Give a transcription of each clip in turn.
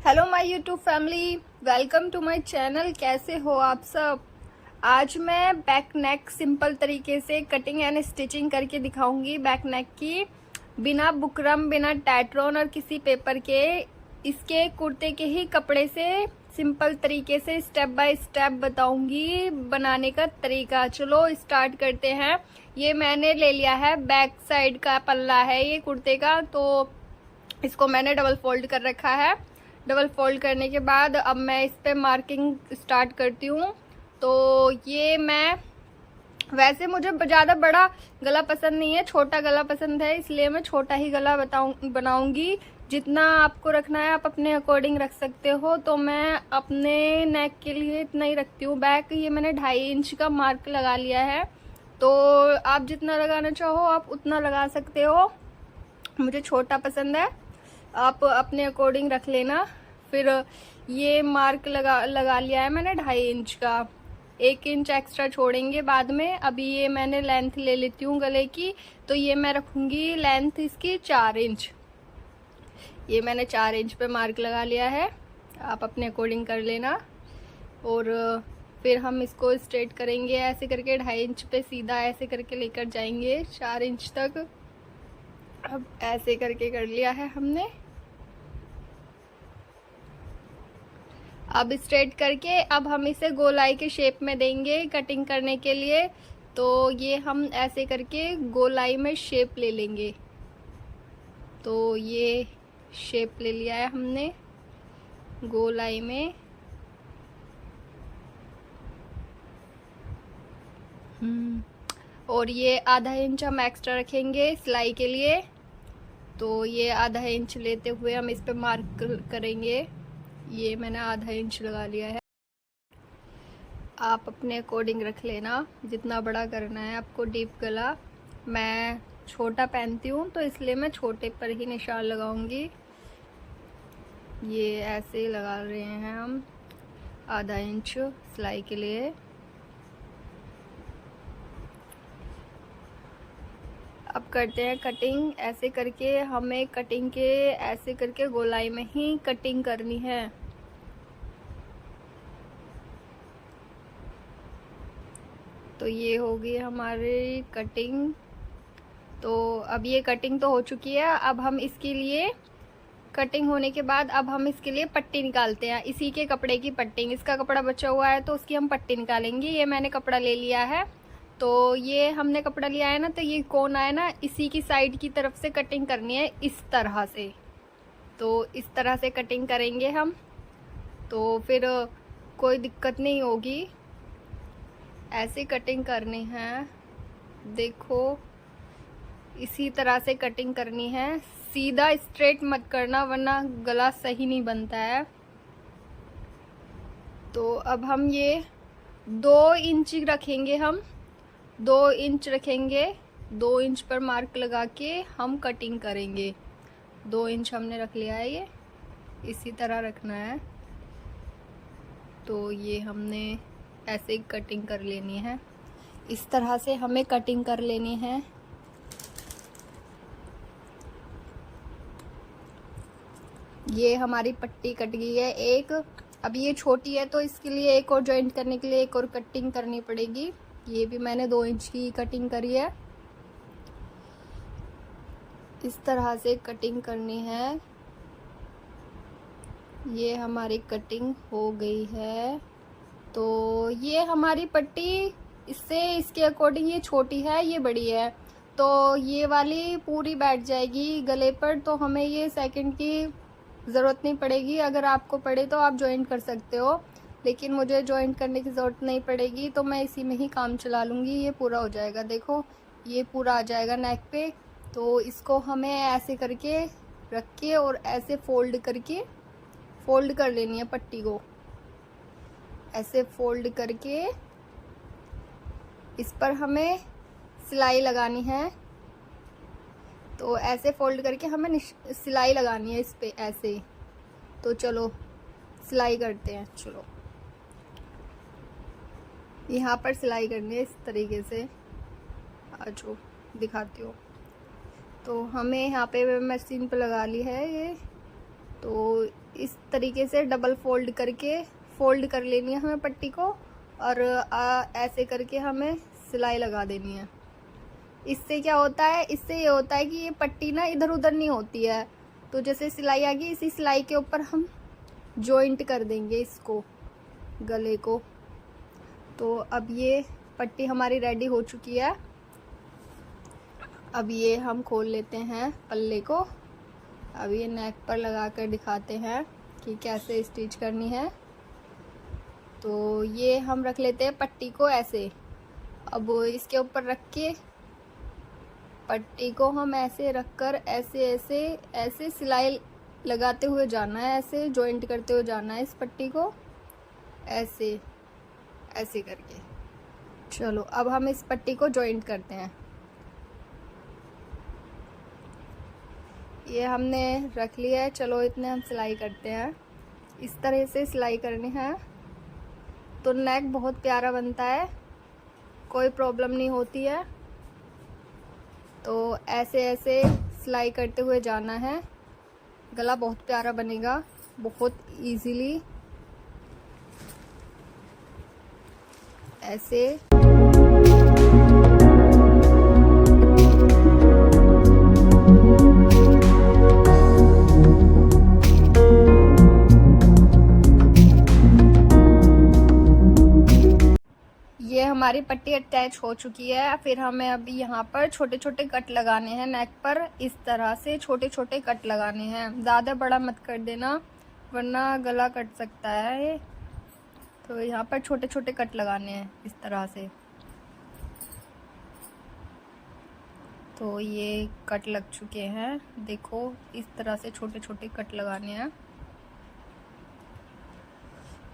Hello my YouTube family, welcome to my channel. कैसे हो आप सब। आज मैं बैक नेक सिंपल तरीके से कटिंग एंड स्टिचिंग करके दिखाऊंगी। बैक नेक की बिना बुकरम, बिना टैट्रोन और किसी पेपर के, इसके कुर्ते के ही कपड़े से सिंपल तरीके से स्टेप बाय स्टेप बताऊंगी बनाने का तरीका। चलो स्टार्ट करते हैं। ये मैंने ले लिया है, बैक साइड का पल्ला है ये कुर्ते का, तो इसको मैंने डबल फोल्ड कर रखा है। डबल फोल्ड करने के बाद अब मैं इस पे मार्किंग स्टार्ट करती हूँ। तो ये मैं, वैसे मुझे ज़्यादा बड़ा गला पसंद नहीं है, छोटा गला पसंद है, इसलिए मैं छोटा ही गला बनाऊंगी। जितना आपको रखना है आप अपने अकॉर्डिंग रख सकते हो। तो मैं अपने नेक के लिए इतना ही रखती हूँ। बैक ये मैंने 2.5 इंच का मार्क लगा लिया है, तो आप जितना लगाना चाहो आप उतना लगा सकते हो। मुझे छोटा पसंद है, आप अपने अकॉर्डिंग रख लेना। फिर ये मार्क लगा लिया है मैंने 2.5 इंच का। 1 इंच एक्स्ट्रा छोड़ेंगे बाद में। अभी ये मैंने लेंथ ले लेती हूँ गले की, तो ये मैं रखूंगी लेंथ इसकी 4 इंच। ये मैंने 4 इंच पे मार्क लगा लिया है, आप अपने अकॉर्डिंग कर लेना। और फिर हम इसको स्ट्रेट करेंगे ऐसे करके, 2.5 इंच पे सीधा ऐसे करके लेकर जाएंगे 4 इंच तक। अब ऐसे करके कर लिया है हमने। अब स्ट्रेट करके अब हम इसे गोलाई के शेप में देंगे कटिंग करने के लिए। तो ये हम ऐसे करके गोलाई में शेप ले लेंगे। तो ये शेप ले लिया है हमने गोलाई में। और ये ½ इंच हम एक्स्ट्रा रखेंगे सिलाई के लिए। तो ये ½ इंच लेते हुए हम इस पे मार्क करेंगे। ये मैंने ½ इंच लगा लिया है, आप अपने अकॉर्डिंग रख लेना जितना बड़ा करना है आपको डीप गला। मैं छोटा पहनती हूँ तो इसलिए मैं छोटे पर ही निशान लगाऊंगी। ये ऐसे लगा रहे हैं हम ½ इंच सिलाई के लिए। अब करते हैं कटिंग। ऐसे करके हमें कटिंग के ऐसे करके गोलाई में ही कटिंग करनी है। तो ये होगी हमारी कटिंग। तो अब ये कटिंग तो हो चुकी है। अब हम इसके लिए कटिंग होने के बाद अब हम इसके लिए पट्टी निकालते हैं। इसी के कपड़े की पट्टी, इसका कपड़ा बचा हुआ है तो उसकी हम पट्टी निकालेंगे। ये मैंने कपड़ा ले लिया है, तो ये हमने कपड़ा लिया है ना, तो ये कोना है ना, इसी की साइड की तरफ से कटिंग करनी है इस तरह से। तो इस तरह से कटिंग करेंगे हम, तो फिर कोई दिक्कत नहीं होगी। ऐसे कटिंग करनी है, देखो इसी तरह से कटिंग करनी है। सीधा स्ट्रेट मत करना वरना गला सही नहीं बनता है। तो अब हम ये 2 इंच रखेंगे, हम 2 इंच रखेंगे। 2 इंच पर मार्क लगा के हम कटिंग करेंगे। 2 इंच हमने रख लिया है, ये इसी तरह रखना है। तो ये हमने ऐसे कटिंग कर लेनी है, इस तरह से हमें कटिंग कर लेनी है। ये हमारी पट्टी कट गई है एक। अब ये छोटी है तो इसके लिए एक और जॉइंट करने के लिए एक और कटिंग करनी पड़ेगी। ये भी मैंने 2 इंच की कटिंग करी है, इस तरह से कटिंग करनी है। ये हमारी कटिंग हो गई है। तो ये हमारी पट्टी इससे इसके अकॉर्डिंग, ये छोटी है ये बड़ी है, तो ये वाली पूरी बैठ जाएगी गले पर। तो हमें ये सेकंड की ज़रूरत नहीं पड़ेगी। अगर आपको पड़े तो आप ज्वाइंट कर सकते हो, लेकिन मुझे ज्वाइंट करने की ज़रूरत नहीं पड़ेगी, तो मैं इसी में ही काम चला लूँगी। ये पूरा हो जाएगा, देखो ये पूरा आ जाएगा नेक पे। तो इसको हमें ऐसे करके रख के और ऐसे फोल्ड करके फोल्ड कर लेनी है पट्टी को। ऐसे फोल्ड करके इस पर हमें सिलाई लगानी है। तो ऐसे फोल्ड करके हमें सिलाई लगानी है इस पे ऐसे। तो चलो सिलाई करते हैं। चलो यहाँ पर सिलाई करनी है इस तरीके से, आज दिखाती हूँ। तो हमें यहाँ पे मशीन पे लगा ली है ये। तो इस तरीके से डबल फोल्ड करके फोल्ड कर लेनी है हमें पट्टी को, और ऐसे करके हमें सिलाई लगा देनी है। इससे क्या होता है, इससे ये होता है कि ये पट्टी ना इधर उधर नहीं होती है। तो जैसे सिलाई आ गई, इसी सिलाई के ऊपर हम जॉइंट कर देंगे इसको, गले को। तो अब ये पट्टी हमारी रेडी हो चुकी है। अब ये हम खोल लेते हैं पल्ले को। अब ये नेक पर लगा कर दिखाते हैं कि कैसे स्टिच करनी है। तो ये हम रख लेते हैं पट्टी को ऐसे। अब इसके ऊपर रख के पट्टी को हम ऐसे रखकर ऐसे ऐसे ऐसे सिलाई लगाते हुए जाना है, ऐसे जॉइंट करते हुए जाना है इस पट्टी को, ऐसे ऐसे करके। चलो अब हम इस पट्टी को जॉइंट करते हैं। ये हमने रख लिया है। चलो इतने हम सिलाई करते हैं। इस तरह से सिलाई करनी है तो नेक बहुत प्यारा बनता है, कोई प्रॉब्लम नहीं होती है। तो ऐसे ऐसे सिलाई करते हुए जाना है, गला बहुत प्यारा बनेगा, बहुत इजीली ऐसे। ये हमारी पट्टी अटैच हो चुकी है। फिर हमें अभी यहाँ पर छोटे छोटे कट लगाने हैं नेक पर। इस तरह से छोटे छोटे कट लगाने हैं, ज़्यादा बड़ा मत कर देना वरना गला कट सकता है। तो यहाँ पर छोटे छोटे कट लगाने हैं इस तरह से। तो ये कट लग चुके हैं, देखो इस तरह से छोटे छोटे कट लगाने हैं।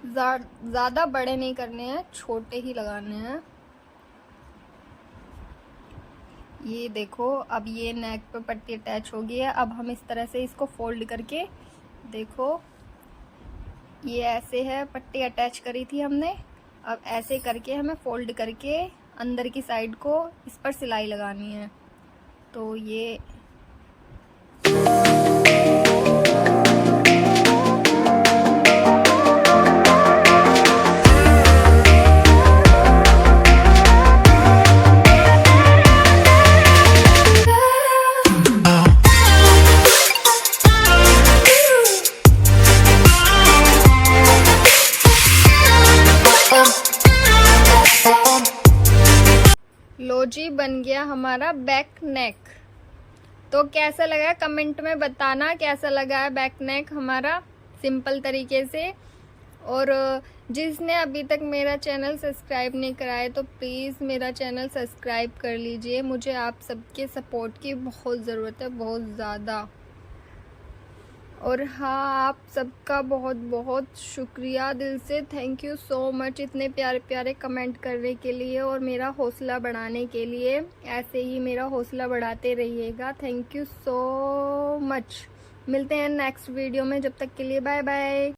ज़्यादा बड़े नहीं करने हैं, छोटे ही लगाने हैं। ये देखो अब ये नेक पे पट्टी अटैच हो गई है। अब हम इस तरह से इसको फोल्ड करके, देखो ये ऐसे है, पट्टी अटैच करी थी हमने। अब ऐसे करके हमें फोल्ड करके अंदर की साइड को इस पर सिलाई लगानी है। तो ये लो जी, बन गया हमारा बैक नेक। तो कैसा लगा कमेंट में बताना, कैसा लगा है बैक नेक हमारा सिंपल तरीके से। और जिसने अभी तक मेरा चैनल सब्सक्राइब नहीं कराया तो प्लीज़ मेरा चैनल सब्सक्राइब कर लीजिए। मुझे आप सबके सपोर्ट की बहुत ज़रूरत है, बहुत ज़्यादा। और हाँ, आप सबका बहुत बहुत शुक्रिया, दिल से थैंक यू सो मच इतने प्यारे प्यारे कमेंट करने के लिए और मेरा हौसला बढ़ाने के लिए। ऐसे ही मेरा हौसला बढ़ाते रहिएगा। Thank you so much. मिलते हैं नेक्स्ट वीडियो में, जब तक के लिए बाय बाय।